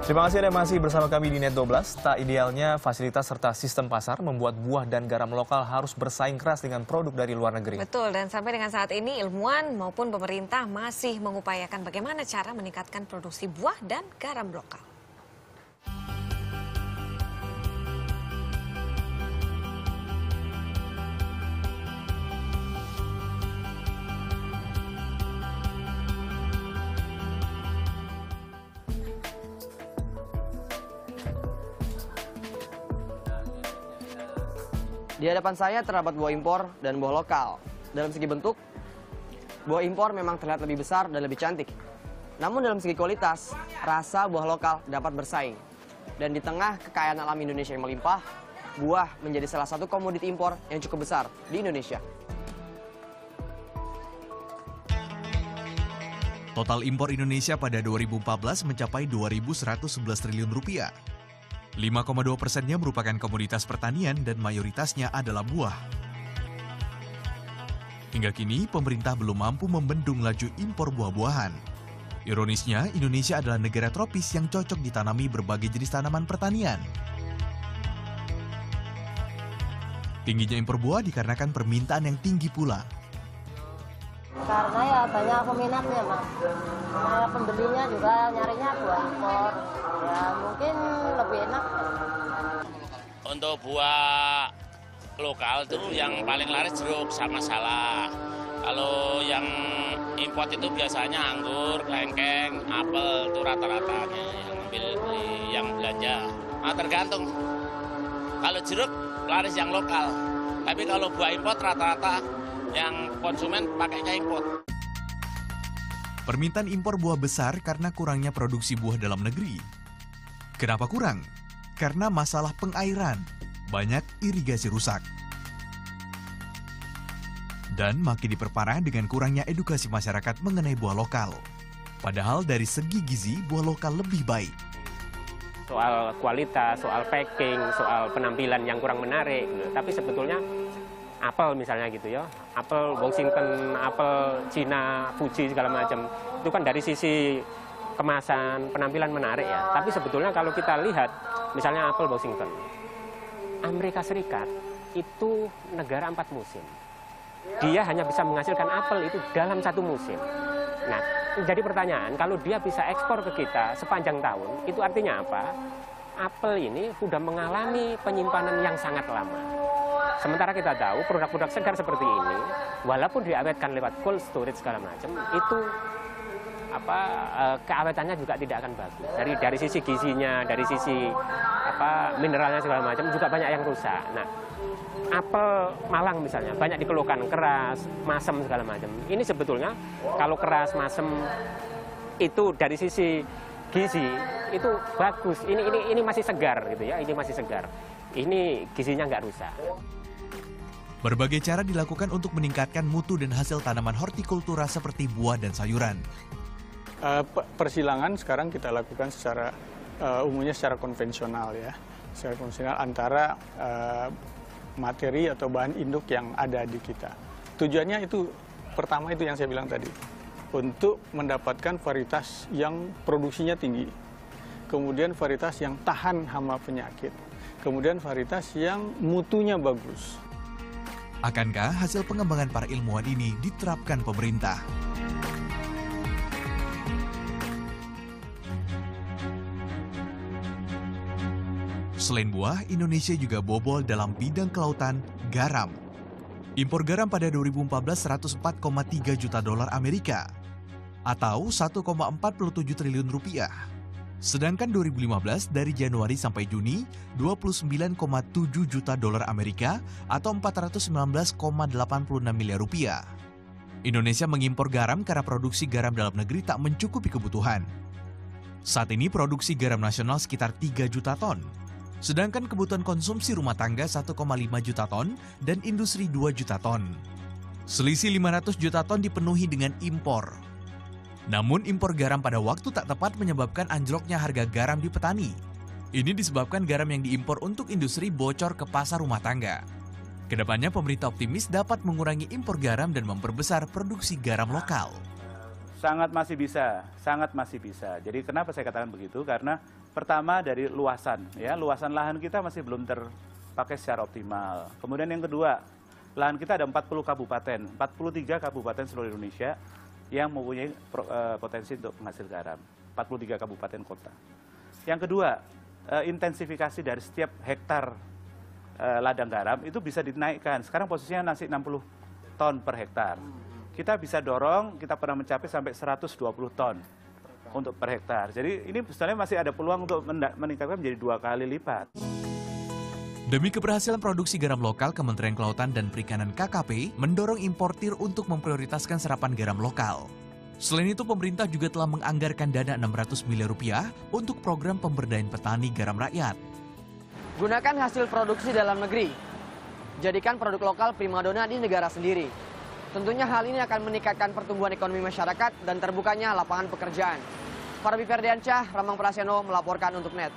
Terima kasih Anda masih bersama kami di Net12. Tak idealnya fasilitas serta sistem pasar membuat buah dan garam lokal harus bersaing keras dengan produk dari luar negeri. Betul, dan sampai dengan saat ini ilmuwan maupun pemerintah masih mengupayakan bagaimana cara meningkatkan produksi buah dan garam lokal. Di hadapan saya terdapat buah impor dan buah lokal. Dalam segi bentuk, buah impor memang terlihat lebih besar dan lebih cantik. Namun dalam segi kualitas, rasa buah lokal dapat bersaing. Dan di tengah kekayaan alam Indonesia yang melimpah, buah menjadi salah satu komoditi impor yang cukup besar di Indonesia. Total impor Indonesia pada 2014 mencapai 2.111 triliun rupiah. 5,2%-nya merupakan komoditas pertanian dan mayoritasnya adalah buah. Hingga kini, pemerintah belum mampu membendung laju impor buah-buahan. Ironisnya, Indonesia adalah negara tropis yang cocok ditanami berbagai jenis tanaman pertanian. Tingginya impor buah dikarenakan permintaan yang tinggi pula. Karena ya banyak peminatnya, Mas. Nah, pembelinya juga nyarinya buah impor. Ya mungkin lebih enak. Untuk buah lokal itu yang paling laris jeruk sama salah. Kalau yang import itu biasanya anggur, kelengkeng, apel itu rata-ratanya yang belanja. Nah, tergantung. Kalau jeruk laris yang lokal. Tapi kalau buah import rata-rata yang konsumen pakainya impor. Permintaan impor buah besar karena kurangnya produksi buah dalam negeri. Kenapa kurang? Karena masalah pengairan, banyak irigasi rusak. Dan makin diperparah dengan kurangnya edukasi masyarakat mengenai buah lokal. Padahal dari segi gizi, buah lokal lebih baik. Soal kualitas, soal packing, soal penampilan yang kurang menarik. Tapi sebetulnya apel misalnya gitu ya, apel Washington, apel Cina, Fuji segala macam, itu kan dari sisi kemasan, penampilan menarik ya. Tapi sebetulnya kalau kita lihat, misalnya apel Washington, Amerika Serikat itu negara 4 musim. Dia hanya bisa menghasilkan apel itu dalam 1 musim. Nah, jadi pertanyaan, kalau dia bisa ekspor ke kita sepanjang tahun, itu artinya apa? Apel ini sudah mengalami penyimpanan yang sangat lama. Sementara kita tahu produk-produk segar seperti ini, walaupun diawetkan lewat cold storage segala macam, itu keawetannya juga tidak akan bagus. Dari sisi gizinya, dari sisi mineralnya segala macam juga banyak yang rusak. Nah, apel Malang misalnya banyak dikeluhkan keras, masam segala macam. Ini sebetulnya kalau keras, masam itu dari sisi gizi itu bagus. Ini masih segar gitu ya. Ini masih segar. Ini gizinya nggak rusak. Berbagai cara dilakukan untuk meningkatkan mutu dan hasil tanaman hortikultura seperti buah dan sayuran. Persilangan sekarang kita lakukan secara umumnya secara konvensional ya, secara konvensional antara materi atau bahan induk yang ada di kita. Tujuannya itu pertama itu yang saya bilang tadi, untuk mendapatkan varietas yang produksinya tinggi, kemudian varietas yang tahan hama penyakit, kemudian varietas yang mutunya bagus. Akankah hasil pengembangan para ilmuwan ini diterapkan pemerintah? Selain buah, Indonesia juga bobol dalam bidang kelautan, garam. Impor garam pada 2014 $104,3 juta Amerika atau 1,47 triliun rupiah. Sedangkan 2015 dari Januari sampai Juni 29,7 juta Amerika atau 419,86 miliar rupiah. Indonesia mengimpor garam karena produksi garam dalam negeri tak mencukupi kebutuhan. Saat ini produksi garam nasional sekitar 3 juta ton. Sedangkan kebutuhan konsumsi rumah tangga 1,5 juta ton dan industri 2 juta ton. Selisih 500 juta ton dipenuhi dengan impor. Namun impor garam pada waktu tak tepat menyebabkan anjloknya harga garam di petani. Ini disebabkan garam yang diimpor untuk industri bocor ke pasar rumah tangga. Kedepannya pemerintah optimis dapat mengurangi impor garam dan memperbesar produksi garam lokal. Sangat masih bisa. Jadi kenapa saya katakan begitu? Karena pertama dari luasan, ya, luasan lahan kita masih belum terpakai secara optimal. Kemudian yang kedua, lahan kita ada 40 kabupaten, 43 kabupaten seluruh Indonesia yang mempunyai potensi untuk penghasil garam, 43 kabupaten kota. Yang kedua, intensifikasi dari setiap hektar ladang garam itu bisa dinaikkan. Sekarang posisinya masih 60 ton per hektar. Kita bisa dorong, kita pernah mencapai sampai 120 ton untuk per hektar. Jadi ini sebenarnya masih ada peluang untuk meningkatkan menjadi 2 kali lipat. Demi keberhasilan produksi garam lokal, Kementerian Kelautan dan Perikanan KKP mendorong importir untuk memprioritaskan serapan garam lokal. Selain itu, pemerintah juga telah menganggarkan dana 600 miliar rupiah untuk program pemberdayaan petani garam rakyat. Gunakan hasil produksi dalam negeri. Jadikan produk lokal primadona di negara sendiri. Tentunya hal ini akan meningkatkan pertumbuhan ekonomi masyarakat dan terbukanya lapangan pekerjaan. Para Ferdiansyah, Ramang Praseno melaporkan untuk NET.